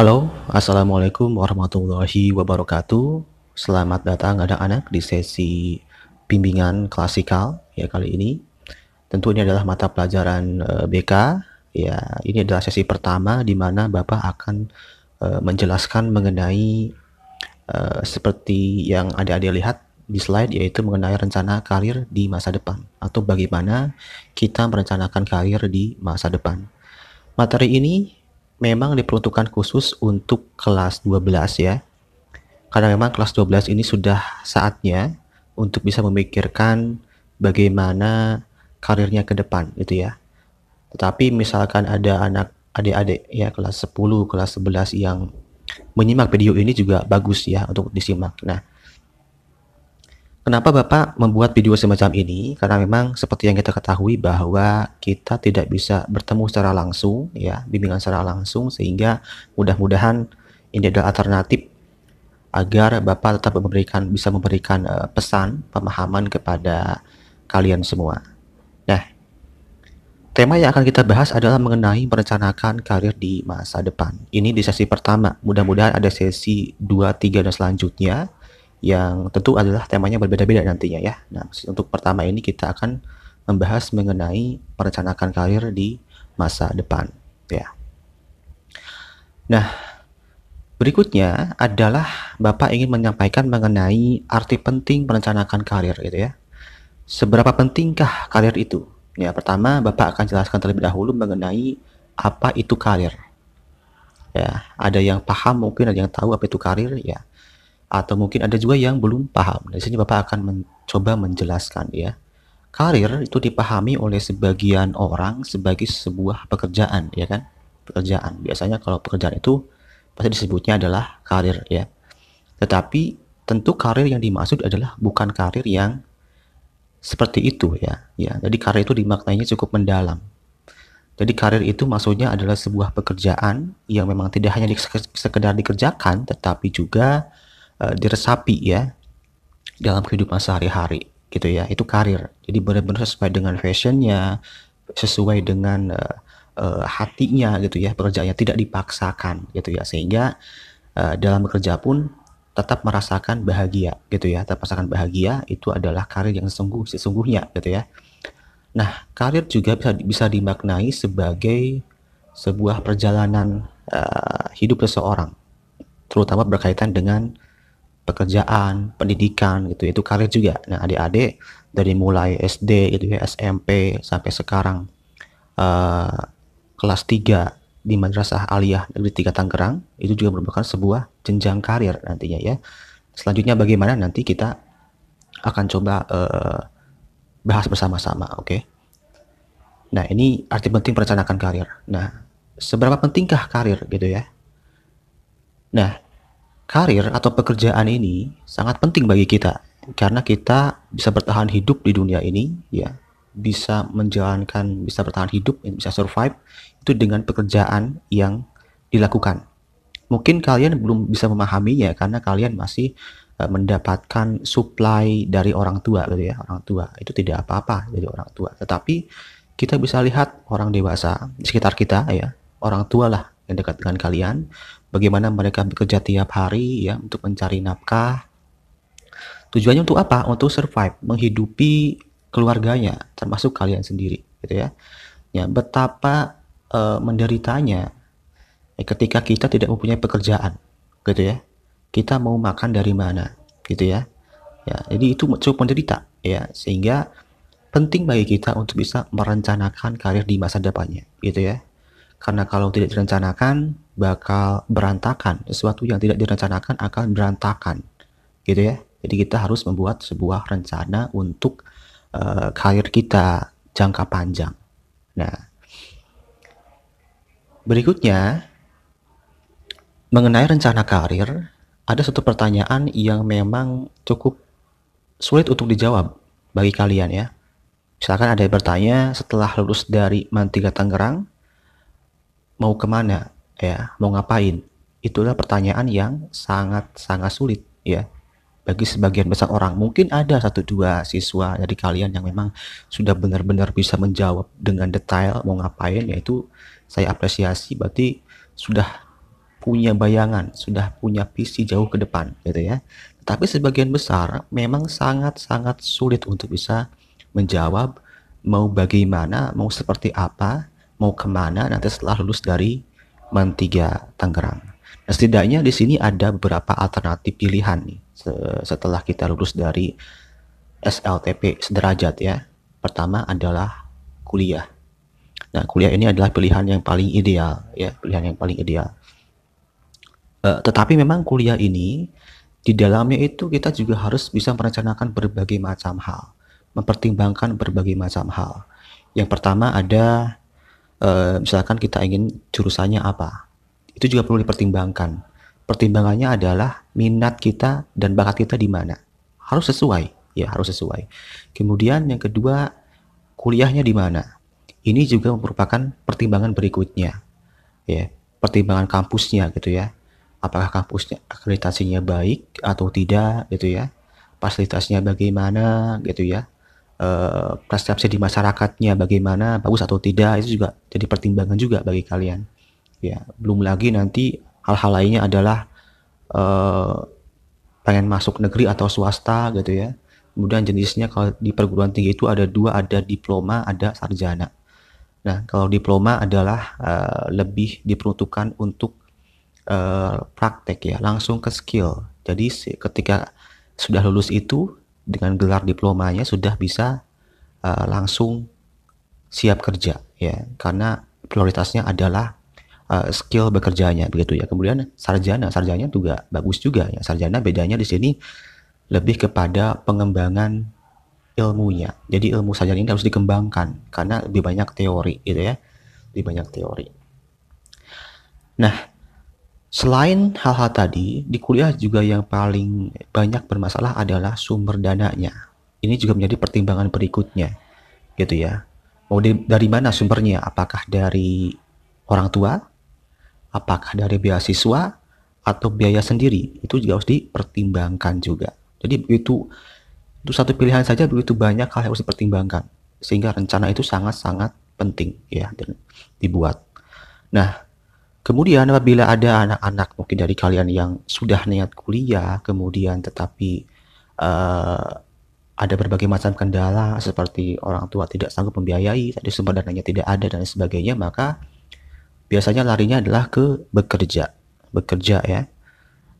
Halo, Assalamualaikum warahmatullahi wabarakatuh. Selamat datang anak-anak di sesi bimbingan klasikal ya kali ini. Tentu ini adalah mata pelajaran BK. Ya, ini adalah sesi pertama di mana Bapak akan menjelaskan mengenai seperti yang adik-adik lihat di slide, yaitu mengenai rencana karir di masa depan atau bagaimana kita merencanakan karir di masa depan. Materi ini memang diperuntukkan khusus untuk kelas 12 ya. Karena memang kelas 12 ini sudah saatnya untuk bisa memikirkan bagaimana karirnya ke depan gitu ya. Tetapi misalkan ada anak adik-adik ya kelas 10, kelas 11 yang menyimak video ini juga bagus ya untuk disimak. Nah, kenapa Bapak membuat video semacam ini? Karena memang seperti yang kita ketahui bahwa kita tidak bisa bertemu secara langsung ya, bimbingan secara langsung, sehingga mudah-mudahan ini adalah alternatif agar Bapak tetap bisa memberikan pesan, pemahaman kepada kalian semua. Nah, tema yang akan kita bahas adalah mengenai merencanakan karir di masa depan. Ini di sesi pertama. Mudah-mudahan ada sesi 2, 3, dan selanjutnya yang tentu adalah temanya berbeda-beda nantinya ya. Nah, untuk pertama ini kita akan membahas mengenai merencanakan karir di masa depan ya. Nah, berikutnya adalah Bapak ingin menyampaikan mengenai arti penting merencanakan karir gitu ya. Seberapa pentingkah karir itu? Ya, pertama Bapak akan jelaskan terlebih dahulu mengenai apa itu karir. Ya, ada yang paham, mungkin ada yang tahu apa itu karir ya. Atau mungkin ada juga yang belum paham. Di sini Bapak akan mencoba menjelaskan ya. Karir itu dipahami oleh sebagian orang sebagai sebuah pekerjaan ya kan? Pekerjaan. Biasanya kalau pekerjaan itu pasti disebutnya adalah karir ya. Tetapi tentu karir yang dimaksud adalah bukan karir yang seperti itu ya. Ya, jadi karir itu dimaknainya cukup mendalam. Jadi karir itu maksudnya adalah sebuah pekerjaan yang memang tidak hanya sekedar dikerjakan, tetapi juga diresapi ya dalam kehidupan sehari-hari gitu ya. Itu karir. Jadi benar-benar sesuai dengan fashionnya, sesuai dengan hatinya gitu ya, pekerjaannya tidak dipaksakan gitu ya, sehingga dalam bekerja pun tetap merasakan bahagia gitu ya. Tetap merasakan bahagia, itu adalah karir yang sesungguhnya gitu ya. Nah, karir juga bisa dimaknai sebagai sebuah perjalanan hidup seseorang, terutama berkaitan dengan pekerjaan, pendidikan gitu. Itu karir juga. Nah, adik-adik dari mulai SD gitu ya, SMP sampai sekarang kelas 3 di Madrasah Aliyah Negeri 3 Tangerang, itu juga merupakan sebuah jenjang karir nantinya ya. Selanjutnya bagaimana nanti kita akan coba bahas bersama-sama, oke? Nah, ini arti penting merencanakan karir. Nah, seberapa pentingkah karir gitu ya? Nah, karir atau pekerjaan ini sangat penting bagi kita karena kita bisa bertahan hidup di dunia ini ya, bisa bertahan hidup, bisa survive itu dengan pekerjaan yang dilakukan. Mungkin kalian belum bisa memahaminya karena kalian masih mendapatkan supply dari orang tua gitu ya. Orang tua itu tidak apa-apa dari orang tua, tetapi kita bisa lihat orang dewasa di sekitar kita ya, orang tua lah yang dekat dengan kalian, bagaimana mereka bekerja tiap hari ya untuk mencari nafkah. Tujuannya untuk apa? Untuk survive, menghidupi keluarganya, termasuk kalian sendiri gitu ya. Ya, betapa menderitanya ketika kita tidak mempunyai pekerjaan gitu ya. Kita mau makan dari mana gitu ya. Ya, jadi itu cukup menderita ya, sehingga penting bagi kita untuk bisa merencanakan karir di masa depannya gitu ya. Karena kalau tidak direncanakan bakal berantakan. Sesuatu yang tidak direncanakan akan berantakan gitu ya. Jadi kita harus membuat sebuah rencana untuk karir kita jangka panjang. Nah, berikutnya mengenai rencana karir, ada satu pertanyaan yang memang cukup sulit untuk dijawab bagi kalian ya. Misalkan ada yang bertanya, setelah lulus dari MAN 3 Tangerang, mau kemana ya, mau ngapain? Itulah pertanyaan yang sangat-sangat sulit ya bagi sebagian besar orang. Mungkin ada 1-2 siswa dari kalian yang memang sudah benar-benar bisa menjawab dengan detail mau ngapain, yaitu saya apresiasi, berarti sudah punya bayangan, sudah punya visi jauh ke depan gitu ya. Tapi sebagian besar memang sangat-sangat sulit untuk bisa menjawab mau bagaimana, mau seperti apa, mau kemana nanti setelah lulus dari MAN 3 Tangerang. Nah, setidaknya di sini ada beberapa alternatif pilihan nih setelah kita lulus dari SLTP sederajat ya. Pertama adalah kuliah. Nah, kuliah ini adalah pilihan yang paling ideal ya, pilihan yang paling ideal. Tetapi memang kuliah ini di dalamnya itu kita juga harus bisa merencanakan berbagai macam hal, mempertimbangkan berbagai macam hal. Yang pertama ada misalkan kita ingin jurusannya apa, itu juga perlu dipertimbangkan. Pertimbangannya adalah minat kita dan bakat kita di mana. Harus sesuai, ya harus sesuai. Kemudian yang kedua, kuliahnya di mana. Ini juga merupakan pertimbangan berikutnya, ya. Pertimbangan kampusnya gitu ya. Apakah kampusnya akreditasinya baik atau tidak gitu ya. Fasilitasnya bagaimana gitu ya. Persepsi di masyarakatnya bagaimana, bagus atau tidak, itu juga jadi pertimbangan juga bagi kalian. Ya, belum lagi nanti hal-hal lainnya adalah eh, pengen masuk negeri atau swasta gitu ya. Kemudian jenisnya kalau di perguruan tinggi itu ada dua, ada diploma, ada sarjana. Nah, kalau diploma adalah lebih diperuntukkan untuk praktek ya, langsung ke skill. Jadi ketika sudah lulus itu dengan gelar diplomanya sudah bisa langsung siap kerja ya, karena prioritasnya adalah skill bekerjanya begitu ya. Kemudian sarjana juga bagus juga ya. Sarjana bedanya di sini lebih kepada pengembangan ilmunya. Jadi ilmu sarjana ini harus dikembangkan karena lebih banyak teori gitu ya. Lebih banyak teori. Nah, selain hal-hal tadi, di kuliah juga yang paling banyak bermasalah adalah sumber dananya. Ini juga menjadi pertimbangan berikutnya, gitu ya. Mau dari mana sumbernya? Apakah dari orang tua? Apakah dari beasiswa? Atau biaya sendiri? Itu juga harus dipertimbangkan juga. Jadi begitu, itu satu pilihan saja begitu banyak hal yang harus dipertimbangkan. Sehingga rencana itu sangat-sangat penting ya dan dibuat. Nah, kemudian apabila ada anak-anak mungkin dari kalian yang sudah niat kuliah, kemudian tetapi uh, ada berbagai macam kendala seperti orang tua tidak sanggup membiayai, tadi sumber dananya tidak ada dan sebagainya, maka biasanya larinya adalah ke bekerja. Bekerja ya.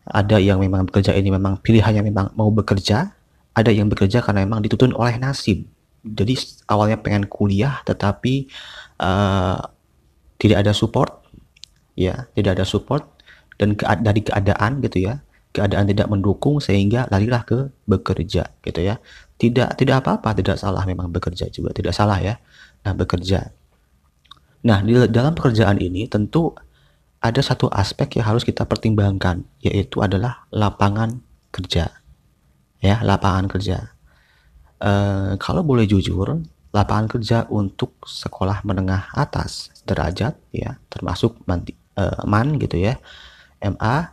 Ada yang memang bekerja ini memang pilihannya memang mau bekerja, ada yang bekerja karena memang dituntun oleh nasib. Jadi awalnya pengen kuliah tetapi uh, tidak ada support ya, tidak ada support dan dari keadaan gitu ya, keadaan tidak mendukung sehingga larilah ke bekerja gitu ya. Tidak apa-apa, tidak salah memang bekerja juga, tidak salah ya. Nah, bekerja. Nah, di dalam pekerjaan ini tentu ada satu aspek yang harus kita pertimbangkan, yaitu adalah lapangan kerja. Ya, lapangan kerja. Kalau boleh jujur, lapangan kerja untuk sekolah menengah atas derajat ya, termasuk MAN gitu ya, MA,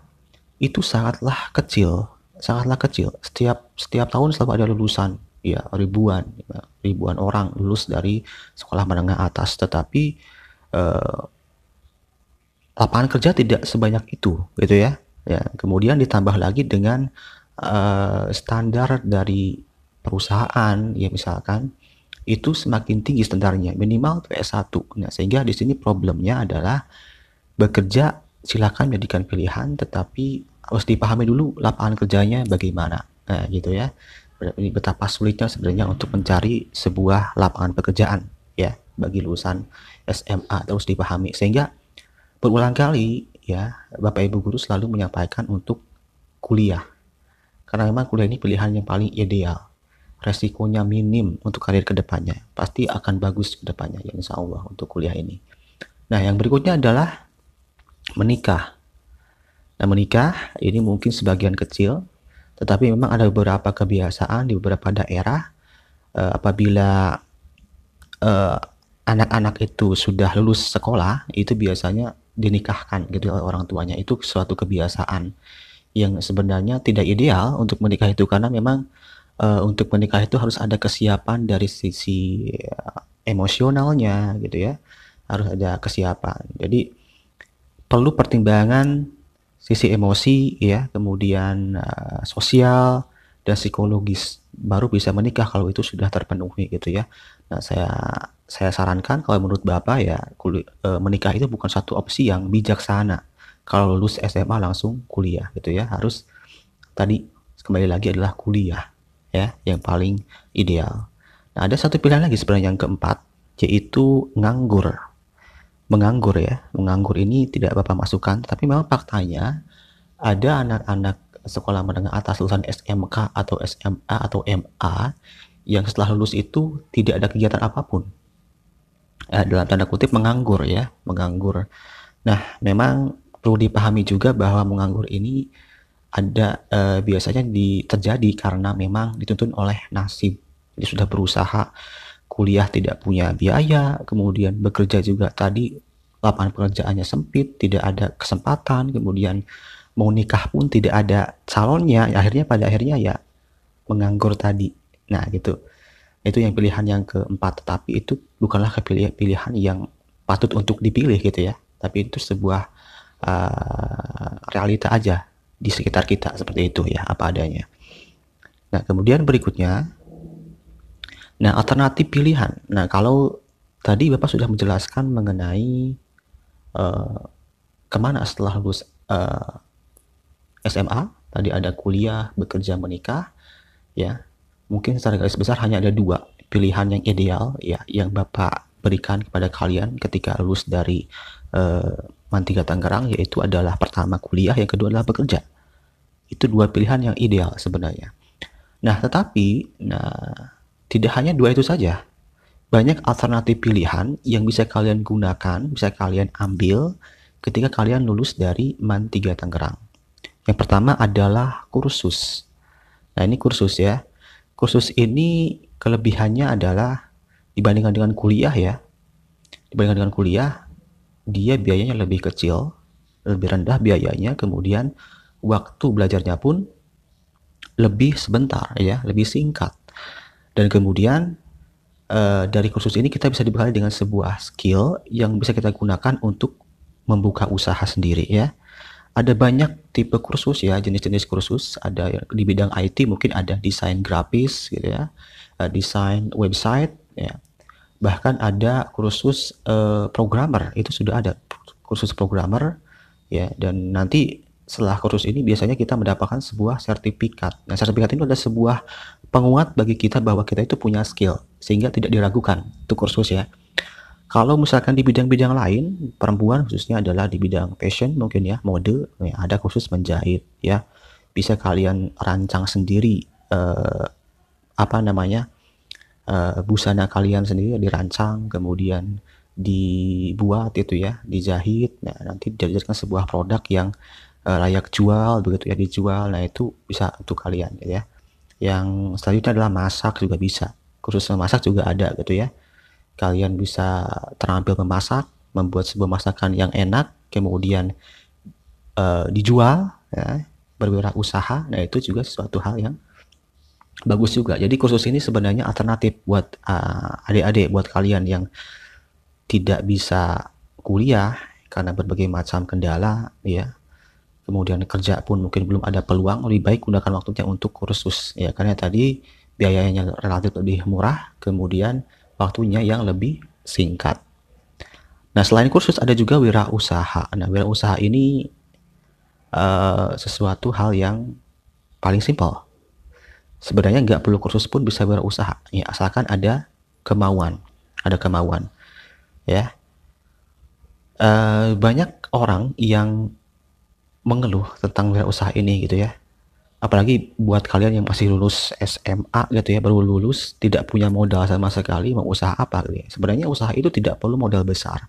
itu sangatlah kecil. Setiap tahun selalu ada lulusan, ya ribuan orang lulus dari sekolah menengah atas, tetapi eh, lapangan kerja tidak sebanyak itu, gitu ya. Ya, kemudian ditambah lagi dengan standar dari perusahaan, ya misalkan itu semakin tinggi standarnya, minimal S1. Nah, sehingga di sini problemnya adalah bekerja silakan jadikan pilihan, tetapi harus dipahami dulu lapangan kerjanya bagaimana. Nah, gitu ya. Ini betapa sulitnya sebenarnya untuk mencari sebuah lapangan pekerjaan ya bagi lulusan SMA, terus dipahami sehingga berulang kali ya Bapak Ibu guru selalu menyampaikan untuk kuliah karena memang kuliah ini pilihan yang paling ideal, resikonya minim untuk karir kedepannya, pasti akan bagus kedepannya ya insya Allah untuk kuliah ini. Nah, yang berikutnya adalah menikah. Nah, menikah ini mungkin sebagian kecil, tetapi memang ada beberapa kebiasaan di beberapa daerah apabila eh, anak-anak itu sudah lulus sekolah, itu biasanya dinikahkan gitu oleh orang tuanya. Itu suatu kebiasaan yang sebenarnya tidak ideal untuk menikah itu karena memang untuk menikah itu harus ada kesiapan dari sisi emosionalnya gitu ya. Harus ada kesiapan. Jadi perlu pertimbangan sisi emosi ya, kemudian sosial dan psikologis, baru bisa menikah kalau itu sudah terpenuhi gitu ya. Nah, saya sarankan kalau menurut Bapak ya menikah itu bukan satu opsi yang bijaksana. Kalau lulus SMA langsung kuliah gitu ya, harus tadi kembali lagi adalah kuliah ya yang paling ideal. Nah, ada satu pilihan lagi sebenarnya yang keempat, yaitu nganggur. Menganggur ya, menganggur ini tidak Bapak masukkan, tapi memang faktanya ada anak-anak sekolah menengah atas lulusan SMK atau SMA atau MA yang setelah lulus itu tidak ada kegiatan apapun. Dalam tanda kutip menganggur ya, menganggur. Nah, memang perlu dipahami juga bahwa menganggur ini ada biasanya terjadi karena memang dituntun oleh nasib. Jadi sudah berusaha kuliah tidak punya biaya, kemudian bekerja juga tadi lapangan pekerjaannya sempit, tidak ada kesempatan, kemudian mau nikah pun tidak ada calonnya, akhirnya pada akhirnya ya menganggur tadi. Nah, gitu. Itu yang pilihan yang keempat, tetapi itu bukanlah pilihan yang patut untuk dipilih gitu ya. Tapi itu sebuah realita aja di sekitar kita seperti itu ya, apa adanya. Nah, kemudian berikutnya, nah alternatif pilihan. Nah, kalau tadi Bapak sudah menjelaskan mengenai kemana setelah lulus SMA, tadi ada kuliah, bekerja, menikah, ya. Mungkin secara garis besar hanya ada dua pilihan yang ideal ya, yang Bapak berikan kepada kalian ketika lulus dari MAN 3 Tangerang, yaitu adalah pertama kuliah, yang kedua adalah bekerja. Itu dua pilihan yang ideal sebenarnya. Nah, tetapi tidak hanya dua itu saja. Banyak alternatif pilihan yang bisa kalian gunakan, bisa kalian ambil ketika kalian lulus dari MAN 3 Tangerang. Yang pertama adalah kursus. Nah, ini kursus ya. Kursus ini kelebihannya adalah dibandingkan dengan kuliah ya. Dibandingkan dengan kuliah, dia biayanya lebih kecil, lebih rendah biayanya, kemudian waktu belajarnya pun lebih sebentar ya, lebih singkat. Dan kemudian dari kursus ini kita bisa dibekali dengan sebuah skill yang bisa kita gunakan untuk membuka usaha sendiri ya. Ada banyak tipe kursus ya, jenis-jenis kursus. Ada di bidang IT mungkin ada desain grafis gitu ya, desain website ya. Bahkan ada kursus programmer, itu sudah ada kursus programmer ya. Dan nanti setelah kursus ini biasanya kita mendapatkan sebuah sertifikat. Nah, sertifikat itu adalah sebuah penguat bagi kita bahwa kita itu punya skill, sehingga tidak diragukan itu kursus ya. Kalau misalkan di bidang-bidang lain, perempuan khususnya adalah di bidang fashion mungkin ya, mode, ya, ada khusus menjahit ya. Bisa kalian rancang sendiri busana kalian sendiri dirancang, kemudian dibuat itu ya, dijahit. Nah, nanti dijadikan sebuah produk yang layak jual begitu ya, dijual. Nah, itu bisa untuk kalian ya. Yang selanjutnya adalah masak, juga bisa. Kursus memasak juga ada gitu ya. Kalian bisa terampil memasak, membuat sebuah masakan yang enak, kemudian dijual ya, berwirausaha. Nah, itu juga sesuatu hal yang bagus juga. Jadi kursus ini sebenarnya alternatif buat adik-adik, buat kalian yang tidak bisa kuliah karena berbagai macam kendala ya. Kemudian kerja pun mungkin belum ada peluang, lebih baik gunakan waktunya untuk kursus ya, karena tadi biayanya relatif lebih murah, kemudian waktunya yang lebih singkat. Nah, selain kursus ada juga wirausaha. Nah, wirausaha ini sesuatu hal yang paling simpel. Sebenarnya nggak perlu kursus pun bisa wirausaha ya, asalkan ada kemauan, ya. Banyak orang yang mengeluh tentang wirausaha ini gitu ya. Apalagi buat kalian yang masih lulus SMA gitu ya, baru lulus, tidak punya modal sama sekali, mau usaha apa gitu ya. Sebenarnya usaha itu tidak perlu modal besar.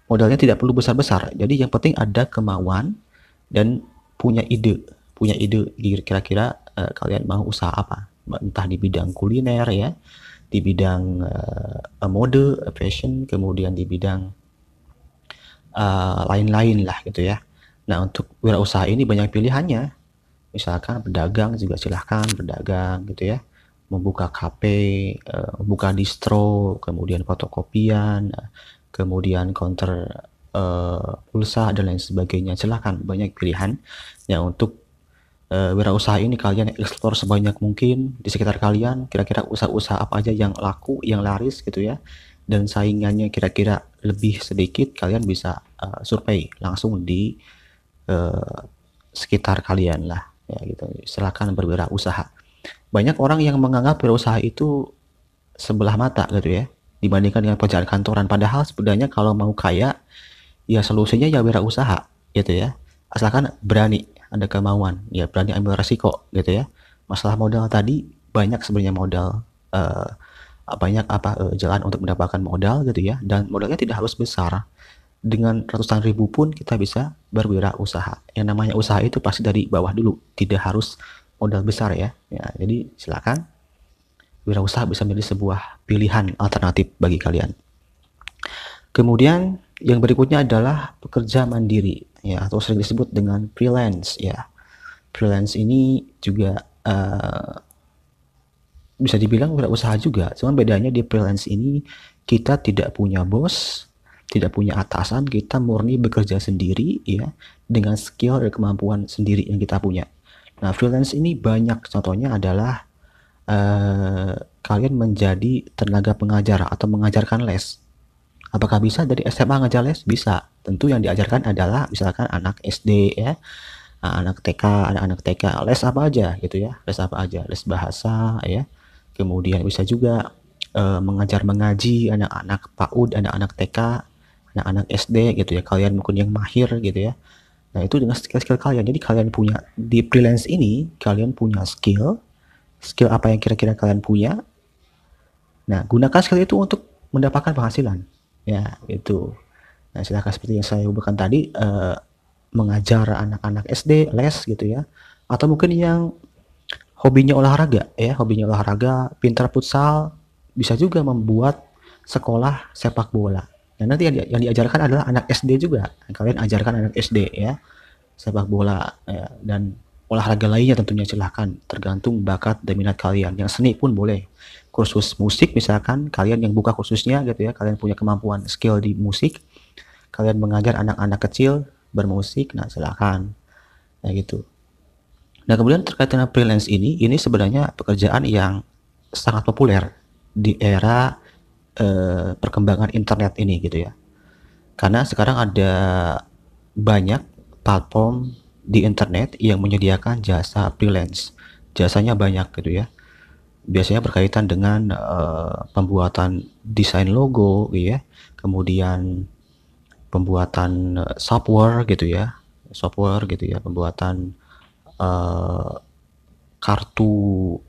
Modalnya tidak perlu besar-besar. Jadi yang penting ada kemauan dan punya ide. Punya ide kira-kira kalian mau usaha apa. Entah di bidang kuliner ya, di bidang mode, fashion, kemudian di bidang lain-lain lah gitu ya. Nah, untuk wirausaha ini banyak pilihannya. Misalkan berdagang juga silahkan berdagang gitu ya. Membuka kafe, membuka distro, kemudian fotokopian, kemudian counter pulsa dan lain sebagainya. Silahkan, banyak pilihan ya untuk wirausaha ini. Kalian explore sebanyak mungkin di sekitar kalian, kira-kira usaha-usaha apa aja yang laku, yang laris gitu ya, dan saingannya kira-kira lebih sedikit. Kalian bisa survei langsung di sekitar kalian lah ya gitu. Silahkan berwirausaha. Banyak orang yang menganggap wirausaha itu sebelah mata gitu ya, dibandingkan dengan pekerjaan kantoran. Padahal sebenarnya kalau mau kaya, ya solusinya ya wirausaha gitu ya. Asalkan berani, ada kemauan, ya berani ambil resiko gitu ya. Masalah modal tadi, banyak sebenarnya modal, banyak jalan untuk mendapatkan modal gitu ya, dan modalnya tidak harus besar. Dengan ratusan ribu pun kita bisa berwirausaha. Yang namanya usaha itu pasti dari bawah dulu, tidak harus modal besar ya. Ya, jadi silakan, wirausaha bisa menjadi sebuah pilihan alternatif bagi kalian. Kemudian yang berikutnya adalah pekerja mandiri ya, atau sering disebut dengan freelance ya. Freelance ini juga bisa dibilang wirausaha juga, cuman bedanya di freelance ini kita tidak punya bos, tidak punya atasan, kita murni bekerja sendiri ya, dengan skill dan kemampuan sendiri yang kita punya. Nah, freelance ini banyak contohnya adalah kalian menjadi tenaga pengajar atau mengajarkan les. Apakah bisa dari SMA ngajar les? Bisa. Tentu yang diajarkan adalah misalkan anak SD ya, anak TK, anak-anak TK, les apa aja gitu ya, les apa aja, les bahasa ya. Kemudian bisa juga mengajar mengaji anak-anak PAUD, anak-anak TK, anak-anak SD gitu ya. Kalian mungkin yang mahir gitu ya. Nah, itu dengan skill-skill kalian. Jadi kalian punya di freelance ini, kalian punya skill apa yang kira-kira kalian punya. Nah, gunakan skill itu untuk mendapatkan penghasilan. Ya, itu. Nah, silakan seperti yang saya ubahkan tadi, mengajar anak-anak SD, les gitu ya. Atau mungkin yang hobinya olahraga ya, hobinya olahraga, pintar futsal, bisa juga membuat sekolah sepak bola. Nah, nanti yang diajarkan adalah anak SD juga. Kalian ajarkan anak SD ya, sepak bola ya, dan olahraga lainnya tentunya silahkan, tergantung bakat dan minat kalian. Yang seni pun boleh. Kursus musik misalkan, kalian yang buka kursusnya gitu ya, kalian punya kemampuan skill di musik, kalian mengajar anak-anak kecil bermusik, nah silahkan. Nah gitu. Nah, kemudian terkait dengan freelance ini sebenarnya pekerjaan yang sangat populer di era perkembangan internet ini gitu ya. Karena sekarang ada banyak platform di internet yang menyediakan jasa freelance. Jasanya banyak gitu ya. Biasanya berkaitan dengan pembuatan desain logo gitu ya. Kemudian pembuatan software gitu ya. Software gitu ya, pembuatan kartu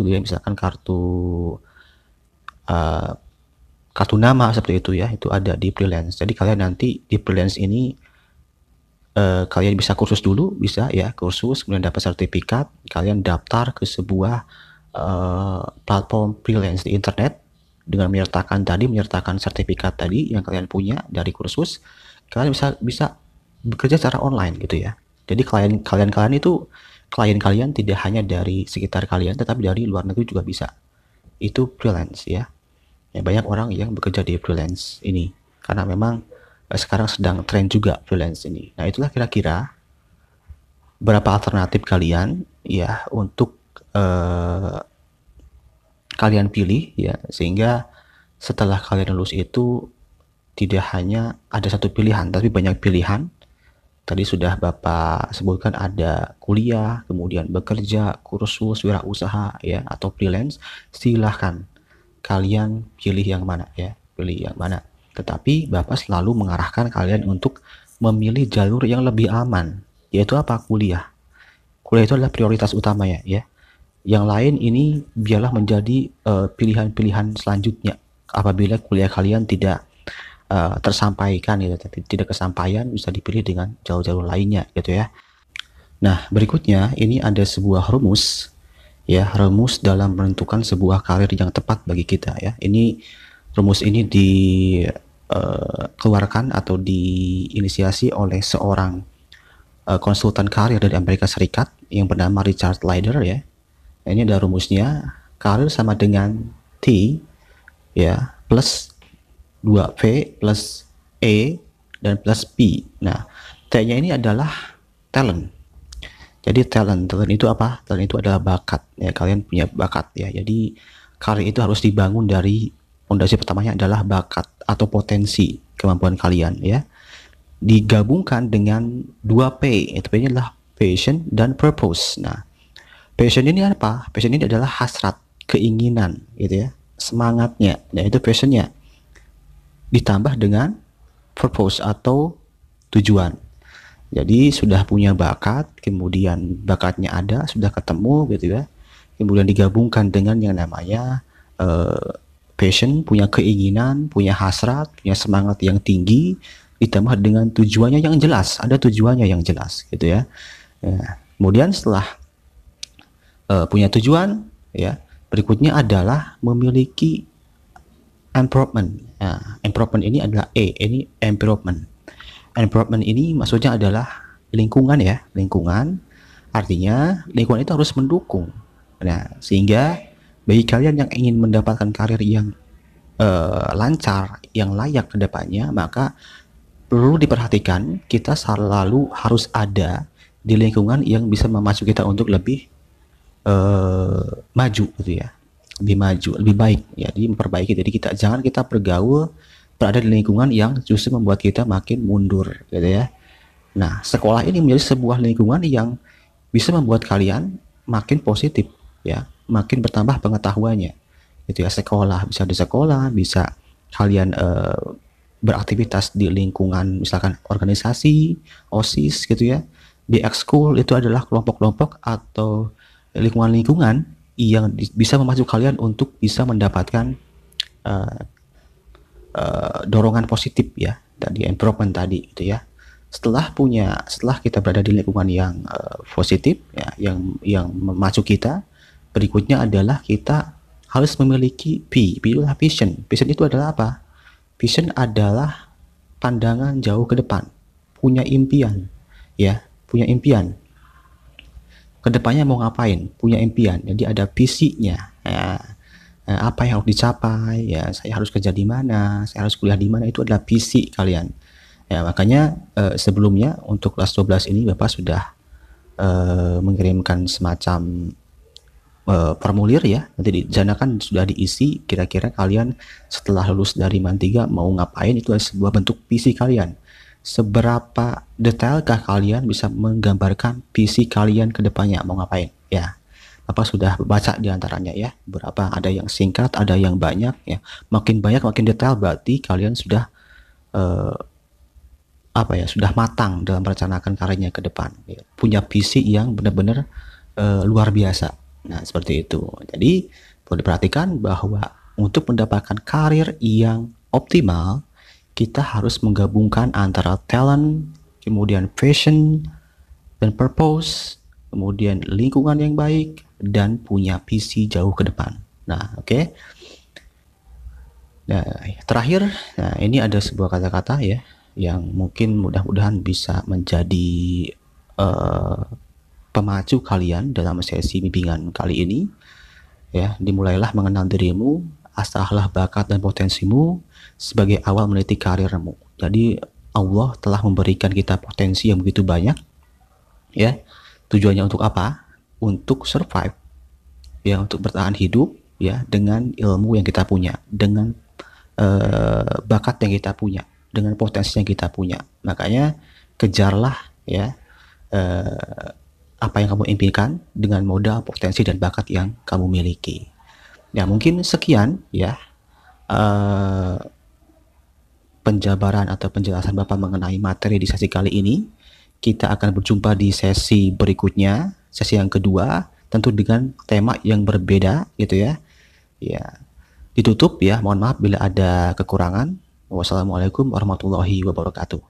gitu ya, misalkan kartu nama seperti itu ya, itu ada di freelance. Jadi kalian nanti di freelance ini kalian bisa kursus dulu, bisa ya kursus, kemudian dapat sertifikat, kalian daftar ke sebuah platform freelance di internet dengan menyertakan sertifikat tadi yang kalian punya dari kursus. Kalian bisa bekerja secara online gitu ya. Jadi klien kalian tidak hanya dari sekitar kalian, tetapi dari luar negeri juga bisa. Itu freelance ya. Ya, banyak orang yang bekerja di freelance ini karena memang sekarang sedang tren juga freelance ini. Nah, itulah kira-kira berapa alternatif kalian ya untuk kalian pilih ya, sehingga setelah kalian lulus itu tidak hanya ada satu pilihan, tapi banyak pilihan. Tadi sudah Bapak sebutkan ada kuliah, kemudian bekerja, kursus, wirausaha ya, atau freelance. Silahkan kalian pilih yang mana ya, pilih yang mana. Tetapi Bapak selalu mengarahkan kalian untuk memilih jalur yang lebih aman, yaitu apa? Kuliah. Kuliah itu adalah prioritas utama ya. Yang lain ini biarlah menjadi pilihan-pilihan selanjutnya apabila kuliah kalian tidak tersampaikan gitu, tidak kesampaian, bisa dipilih dengan jalur-jalur lainnya gitu ya. Nah, berikutnya ini ada sebuah rumus ya, rumus dalam menentukan sebuah karir yang tepat bagi kita ya. Ini rumus ini dikeluarkan atau diinisiasi oleh seorang konsultan karir dari Amerika Serikat yang bernama Richard Leider ya. Nah, ini ada rumusnya, karir sama dengan T ya plus 2V plus E dan plus P. Nah, T-nya ini adalah talent. Jadi talent itu apa? Talent itu adalah bakat. Ya, kalian punya bakat ya. Jadi karir itu harus dibangun dari fondasi pertamanya adalah bakat atau potensi kemampuan kalian ya. Digabungkan dengan 2P. Itu P-nya adalah passion dan purpose. Nah, passion ini apa? Passion ini adalah hasrat, keinginan gitu ya. Semangatnya. Nah, itu passionnya. Ditambah dengan purpose atau tujuan. Jadi sudah punya bakat, kemudian bakatnya ada, sudah ketemu gitu ya. Kemudian digabungkan dengan yang namanya passion, punya keinginan, punya hasrat, punya semangat yang tinggi, ditambah dengan tujuannya yang jelas, ada tujuannya yang jelas gitu ya. Kemudian setelah punya tujuan ya, berikutnya adalah memiliki improvement. Nah, improvement ini adalah ini improvement. Improvement ini maksudnya adalah lingkungan ya, lingkungan. Artinya lingkungan itu harus mendukung. Nah, sehingga bagi kalian yang ingin mendapatkan karir yang lancar, yang layak ke depannya, maka perlu diperhatikan kita selalu harus ada di lingkungan yang bisa memacu kita untuk lebih maju gitu ya, lebih maju, lebih baik ya. Jadi memperbaiki diri kita, jangan kita bergaul berada di lingkungan yang justru membuat kita makin mundur gitu ya. Nah, sekolah ini menjadi sebuah lingkungan yang bisa membuat kalian makin positif ya, makin bertambah pengetahuannya gitu ya. Sekolah bisa di sekolah, bisa kalian beraktivitas di lingkungan misalkan organisasi, OSIS gitu ya. Di ekskul itu adalah kelompok-kelompok atau lingkungan-lingkungan yang bisa memacu kalian untuk bisa mendapatkan dorongan positif ya, dari improvement tadi gitu ya. Setelah kita berada di lingkungan yang positif ya, yang memacu kita, berikutnya adalah kita harus memiliki P itu adalah vision. Vision itu adalah apa? Vision adalah pandangan jauh ke depan, punya impian ya, punya impian. Kedepannya mau ngapain, punya impian, jadi ada visinya ya, apa yang harus dicapai ya, saya harus kerja di mana, saya harus kuliah di mana, itu adalah visi kalian ya. Makanya sebelumnya untuk kelas 12 ini Bapak sudah mengirimkan semacam formulir ya, nanti di sana kan sudah diisi kira-kira kalian setelah lulus dari MAN 3 mau ngapain, itu adalah sebuah bentuk visi kalian. Seberapa detailkah kalian bisa menggambarkan visi kalian ke depannya mau ngapain ya. Bapak sudah baca diantaranya ya, berapa, ada yang singkat, ada yang banyak ya. Makin banyak makin detail berarti kalian sudah sudah matang dalam merencanakan karirnya ke depan ya. Punya visi yang benar-benar luar biasa. Nah, seperti itu. Jadi perlu diperhatikan bahwa untuk mendapatkan karir yang optimal, kita harus menggabungkan antara talent, kemudian passion dan purpose, kemudian lingkungan yang baik, dan punya visi jauh ke depan. Nah, oke. Nah, terakhir, ini ada sebuah kata-kata ya, yang mungkin mudah-mudahan bisa menjadi pemacu kalian dalam sesi bimbingan kali ini ya. Dimulailah mengenal dirimu, asahlah bakat dan potensimu sebagai awal meniti karirmu. Jadi Allah telah memberikan kita potensi yang begitu banyak ya. Tujuannya untuk apa? Untuk survive ya, untuk bertahan hidup ya, dengan ilmu yang kita punya, dengan bakat yang kita punya, dengan potensi yang kita punya. Makanya kejarlah ya apa yang kamu impikan dengan modal potensi dan bakat yang kamu miliki. Ya, mungkin sekian ya penjabaran atau penjelasan Bapak mengenai materi di sesi kali ini. Kita akan berjumpa di sesi berikutnya, sesi yang kedua, tentu dengan tema yang berbeda gitu ya. Ya, ditutup ya, mohon maaf bila ada kekurangan. Wassalamualaikum warahmatullahi wabarakatuh.